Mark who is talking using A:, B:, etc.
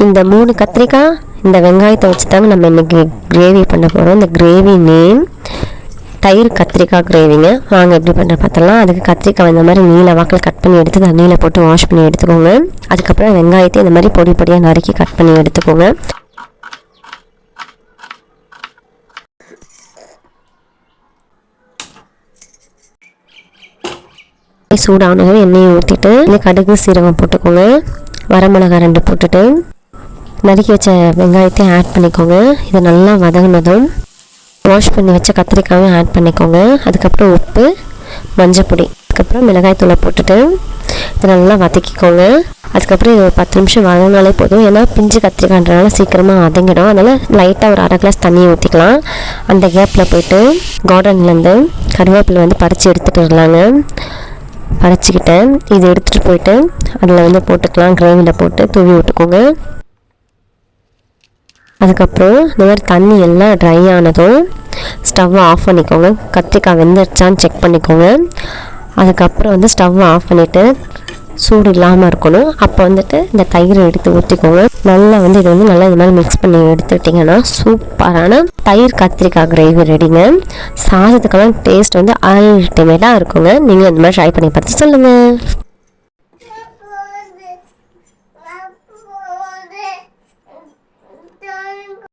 A: இந்த 3 கத்திரிக்காய் இந்த வெங்காயத்தை வச்சு தாங்க நம்ம இன்றைக்கி கிரேவி பண்ண போகிறோம். இந்த கிரேவி நேம் தயிர் கத்திரிக்காய் கிரேவிங்க. வாங்க எப்படி பண்ணுற பார்த்தலாம். அதுக்கு கத்திரிக்காய் இந்த மாதிரி நீல வாக்கில் கட் பண்ணி எடுத்து தண்ணியில் போட்டு வாஷ் பண்ணி எடுத்துக்கோங்க. அதுக்கப்புறம் வெங்காயத்தை இந்த மாதிரி பொடி பொடியாக நறுக்கி கட் பண்ணி எடுத்துக்கோங்க. சூடானதும் எண்ணெயை ஊற்றிட்டு இல்லை கடுகு சீரகம் போட்டுக்கோங்க. வரமிளகாய் 2 போட்டுட்டு நறுக்கி வச்ச வெங்காயத்தை ஆட் பண்ணிக்கோங்க. இதை நல்லா வதங்கினதும் வாஷ் பண்ணி வச்ச கத்திரிக்காயும் ஆட் பண்ணிக்கோங்க. அதுக்கப்புறம் உப்பு, மஞ்சப்பொடி, அதுக்கப்புறம் மிளகாய் தூளை போட்டுட்டு இதை நல்லா வதக்கிக்கோங்க. அதுக்கப்புறம் இது ஒரு 10 நிமிஷம் வதங்கினாலே போதும். ஏன்னா பிஞ்சு கத்திரிக்காய்ன்றனால சீக்கிரமாக வதங்கிடும். அதனால் லைட்டாக ஒரு 1/2 கிளாஸ் தண்ணி ஊற்றிக்கலாம். அந்த கேப்பில் போய்ட்டு கார்டன்லேருந்து கருவேப்பிலை வந்து பறித்து எடுத்துகிட்டு வரலாங்க. பறிச்சிக்கிட்டேன் இதை எடுத்துகிட்டு போயிட்டு அதில் போட்டுக்கலாம். கிரேவியில் போட்டு தூவி விட்டுக்கோங்க. அதுக்கப்புறம் இந்த மாதிரி தண்ணி எல்லாம் ட்ரை ஆனதும் ஸ்டவ்வை ஆஃப் பண்ணிக்கோங்க. கத்திரிக்காய் வெந்துருச்சான்னு செக் பண்ணிக்கோங்க. அதுக்கப்புறம் ஸ்டவ்வை ஆஃப் பண்ணிவிட்டு சூடு இல்லாமல் இருக்கணும். அப்போ இந்த தயிரை எடுத்து ஊற்றிக்கோங்க. நல்லா இது நல்லா இது மாதிரி மிக்ஸ் பண்ணி எடுத்துக்கிட்டிங்கன்னா சூப்பரான தயிர் கத்திரிக்காய் கிரேவி ரெடிங்க. சாதத்துக்கெல்லாம் டேஸ்ட் அல்டிமேட்டாக இருக்குங்க. நீங்களும் இந்த மாதிரி ட்ரை பண்ணி பார்த்து சொல்லுங்கள்.